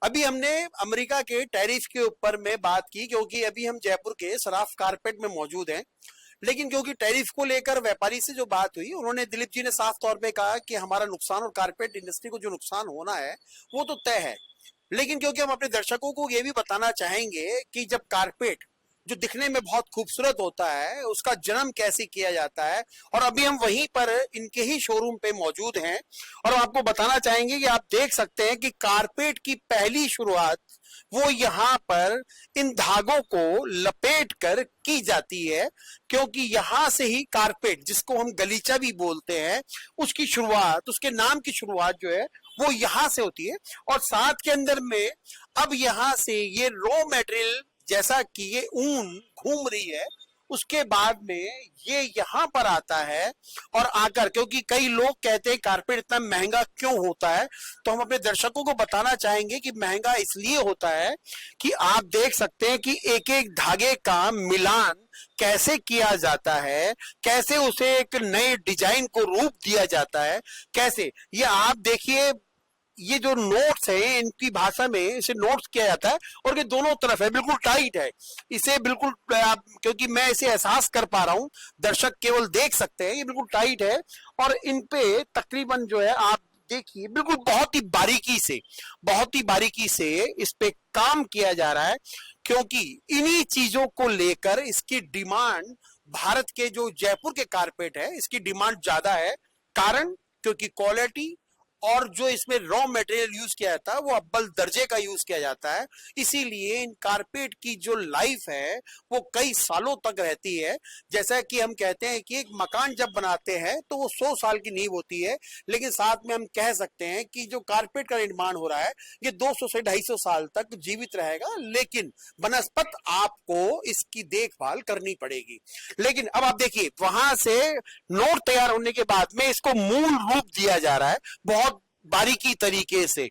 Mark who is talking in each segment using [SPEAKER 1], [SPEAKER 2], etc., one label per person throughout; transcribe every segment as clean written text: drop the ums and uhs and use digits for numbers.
[SPEAKER 1] अभी हमने अमेरिका के टैरिफ के ऊपर में बात की, क्योंकि अभी हम जयपुर के सराफ कारपेट में मौजूद हैं। लेकिन क्योंकि टैरिफ को लेकर व्यापारी से जो बात हुई, उन्होंने, दिलीप जी ने साफ तौर पे कहा कि हमारा नुकसान और कारपेट इंडस्ट्री को जो नुकसान होना है वो तो तय है। लेकिन क्योंकि हम अपने दर्शकों को ये भी बताना चाहेंगे कि जब कारपेट जो दिखने में बहुत खूबसूरत होता है उसका जन्म कैसे किया जाता है, और अभी हम वहीं पर इनके ही शोरूम पे मौजूद हैं और आपको बताना चाहेंगे कि आप देख सकते हैं कि कारपेट की पहली शुरुआत वो यहाँ पर इन धागों को लपेट कर की जाती है, क्योंकि यहां से ही कारपेट, जिसको हम गलीचा भी बोलते हैं, उसकी शुरुआत, उसके नाम की शुरुआत जो है वो यहां से होती है। और साथ के अंदर में अब यहां से ये रॉ मटेरियल, जैसा कि ये ऊन घूम रही है, उसके बाद में ये यहां पर आता है और आकर, क्योंकि कई लोग कहते हैं कारपेट इतना महंगा क्यों होता है, तो हम अपने दर्शकों को बताना चाहेंगे कि महंगा इसलिए होता है कि आप देख सकते हैं कि एक एक धागे का मिलान कैसे किया जाता है, कैसे उसे एक नए डिजाइन को रूप दिया जाता है, कैसे ये आप देखिए, ये जो नोट्स है इनकी भाषा में इसे नोट्स किया जाता है और ये दोनों तरफ है, बिल्कुल टाइट है इसे, बिल्कुल आप, क्योंकि मैं इसे एहसास कर पा रहा हूं, दर्शक केवल देख सकते हैं, ये बिल्कुल टाइट है। और इन पे तकरीबन जो है आप देखिए बिल्कुल बहुत ही बारीकी से इस पे काम किया जा रहा है, क्योंकि इन्हीं चीजों को लेकर इसकी डिमांड, भारत के जो जयपुर के कारपेट है इसकी डिमांड ज्यादा है। कारण, क्योंकि क्वालिटी और जो इसमें रॉ मटेरियल यूज किया जाता है वो अव्वल दर्जे का यूज किया जाता है, इसीलिए इन कारपेट की जो लाइफ है वो कई सालों तक रहती है। जैसा कि हम कहते हैं कि एक मकान जब बनाते हैं तो वो 100 साल की नींव होती है, लेकिन साथ में हम कह सकते हैं कि जो कारपेट का निर्माण हो रहा है ये 200 से 250 साल तक जीवित रहेगा, लेकिन बनस्पत आपको इसकी देखभाल करनी पड़ेगी। लेकिन अब आप देखिए, वहां से नोट तैयार होने के बाद में इसको मूल रूप दिया जा रहा है बहुत बारीकी तरीके से।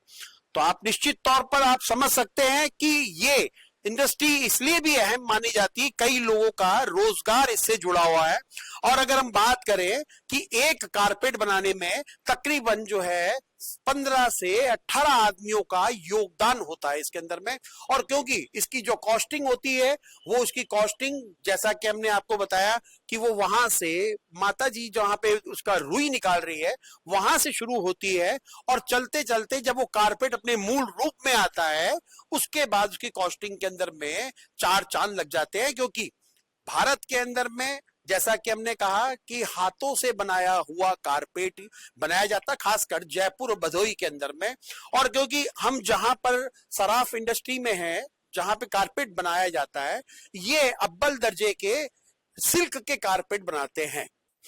[SPEAKER 1] तो आप निश्चित तौर पर आप समझ सकते हैं कि ये इंडस्ट्री इसलिए भी अहम मानी जाती है, कई लोगों का रोजगार इससे जुड़ा हुआ है। और अगर हम बात करें कि एक कारपेट बनाने में तकरीबन जो है 15 से 18 आदमियों का योगदान होता है इसके अंदर में, और क्योंकि इसकी जो कॉस्टिंग होती है वो उसकी कॉस्टिंग, जैसा कि हमने आपको बताया कि वो वहां से माता जी जहां पे उसका रुई निकाल रही है वहां से शुरू होती है, और चलते चलते जब वो कारपेट अपने मूल रूप में आता है उसके बाद उसकी कॉस्टिंग के अंदर में चार चांद लग जाते हैं। क्योंकि भारत के अंदर में, जैसा कि हमने कहा कि हाथों से बनाया हुआ कारपेट बनाया जाता, खासकर जयपुर और भदोही के अंदर में। और क्योंकि हम जहां पर सराफ इंडस्ट्री में हैं, जहां पे कारपेट बनाया जाता है, ये अव्वल दर्जे के सिल्क के कारपेट बनाते हैं,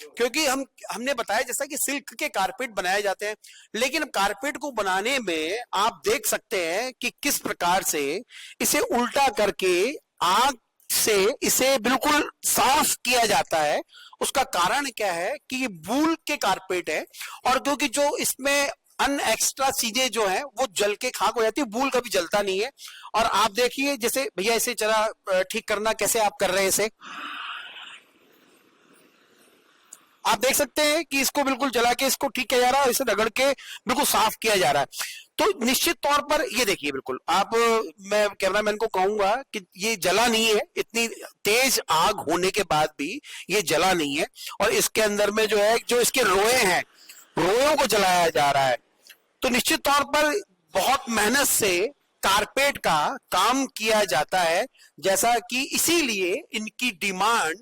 [SPEAKER 1] क्योंकि हमने बताया जैसा कि सिल्क के कारपेट बनाए जाते हैं। लेकिन कारपेट को बनाने में आप देख सकते हैं कि किस प्रकार से इसे उल्टा करके आग से इसे बिल्कुल साफ किया जाता है। उसका कारण क्या है कि ये वूल के कारपेट है, और क्योंकि जो इसमें अन एक्स्ट्रा चीजें जो है वो जल के खाक हो जाती है, वूल कभी जलता नहीं है। और आप देखिए, जैसे भैया इसे जरा ठीक करना, कैसे आप कर रहे हैं इसे, आप देख सकते हैं कि इसको बिल्कुल जला के इसको ठीक किया जा रहा है, इसे रगड़ के बिल्कुल साफ किया जा रहा है। तो निश्चित तौर पर ये देखिए, बिल्कुल आप, मैं कैमरामैन को कहूंगा कि ये जला नहीं है, इतनी तेज आग होने के बाद भी ये जला नहीं है। और इसके अंदर में जो है, जो इसके रोए हैं, रोयों को जलाया जा रहा है। तो निश्चित तौर पर बहुत मेहनत से कारपेट का काम किया जाता है, जैसा कि इसीलिए इनकी डिमांड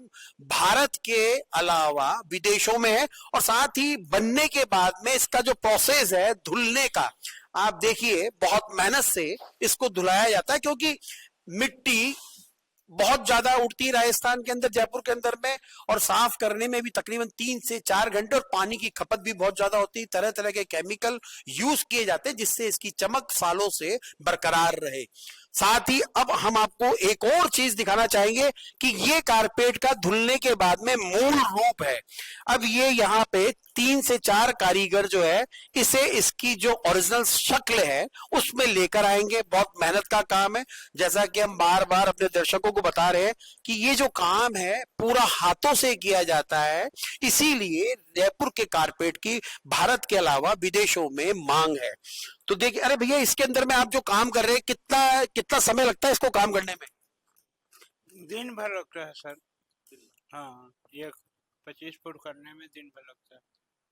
[SPEAKER 1] भारत के अलावा विदेशों में है। और साथ ही बनने के बाद में इसका जो प्रोसेस है धुलने का, आप देखिए बहुत मेहनत से इसको धुलाया जाता है, क्योंकि मिट्टी बहुत ज्यादा उड़ती है राजस्थान के अंदर, जयपुर के अंदर में, और साफ करने में भी तकरीबन 3 से 4 घंटे, और पानी की खपत भी बहुत ज्यादा होती है। तरह तरह के केमिकल यूज किए जाते हैं जिससे इसकी चमक सालों से बरकरार रहे। साथ ही अब हम आपको एक और चीज दिखाना चाहेंगे कि ये कारपेट का धुलने के बाद में मूल रूप है। अब ये यहाँ पे 3 से 4 कारीगर जो है इसे, इसकी जो ओरिजिनल शक्ल है उसमें लेकर आएंगे। बहुत मेहनत का काम है, जैसा कि हम बार बार अपने दर्शकों को बता रहे हैं कि ये जो काम है पूरा हाथों से किया जाता है, इसीलिए जयपुर के कारपेट की भारत के अलावा विदेशों में मांग है। तो तो देखिए, अरे भैया इसके अंदर में आप जो काम कर रहे हैं, कितना कितना समय लगता है इसको काम करने में?
[SPEAKER 2] दिन भर लगता है सर। हाँ, ये 25 फुट करने में दिन भर लगता है।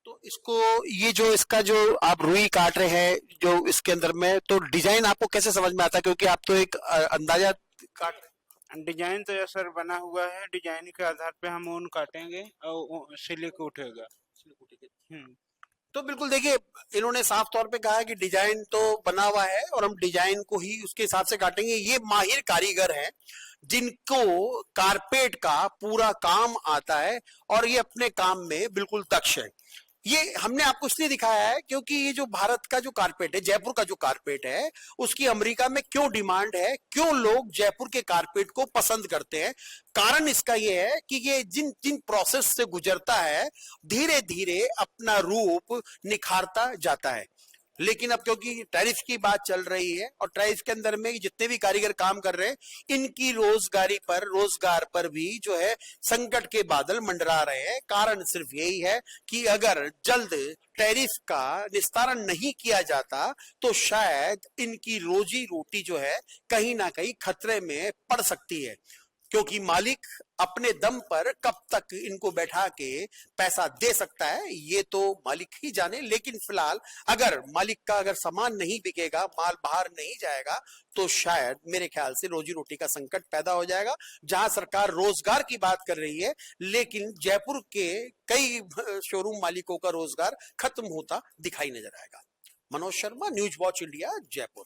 [SPEAKER 1] तो इसको, ये जो इसका जो आप रुई काट रहे हैं जो इसके अंदर में, तो डिजाइन आपको कैसे समझ में आता है, क्योंकि आप तो एक अंदाजा काट रहे हैं।
[SPEAKER 2] डिजाइन तो ये सर बना हुआ है, डिजाइन के आधार पे हम ऊन काटेंगे और सिलिक उठेगा। हम्म।
[SPEAKER 1] तो बिल्कुल देखिए, इन्होंने साफ तौर पे कहा है कि डिजाइन तो बना हुआ है और हम डिजाइन को ही उसके हिसाब से काटेंगे। ये माहिर कारीगर हैं जिनको कारपेट का पूरा काम आता है और ये अपने काम में बिल्कुल दक्ष है। ये हमने आपको इसलिए दिखाया है क्योंकि ये जो भारत का जो कारपेट है, जयपुर का जो कारपेट है, उसकी अमेरिका में क्यों डिमांड है, क्यों लोग जयपुर के कारपेट को पसंद करते हैं। कारण इसका ये है कि ये जिन जिन प्रोसेस से गुजरता है, धीरे धीरे अपना रूप निखारता जाता है। लेकिन अब क्योंकि टैरिफ की बात चल रही है और टैरिफ के अंदर में जितने भी कारीगर काम कर रहे हैं, इनकी रोजगार पर भी जो है संकट के बादल मंडरा रहे हैं। कारण सिर्फ यही है कि अगर जल्द टैरिफ का निस्तारण नहीं किया जाता तो शायद इनकी रोजी रोटी जो है कहीं ना कहीं खतरे में पड़ सकती है, क्योंकि मालिक अपने दम पर कब तक इनको बैठा के पैसा दे सकता है ये तो मालिक ही जाने। लेकिन फिलहाल अगर मालिक का अगर सामान नहीं बिकेगा, माल बाहर नहीं जाएगा, तो शायद मेरे ख्याल से रोजी रोटी का संकट पैदा हो जाएगा। जहां सरकार रोजगार की बात कर रही है, लेकिन जयपुर के कई शोरूम मालिकों का रोजगार खत्म होता दिखाई नजर आएगा। Manoj Sharma, news watch India, Jaipur.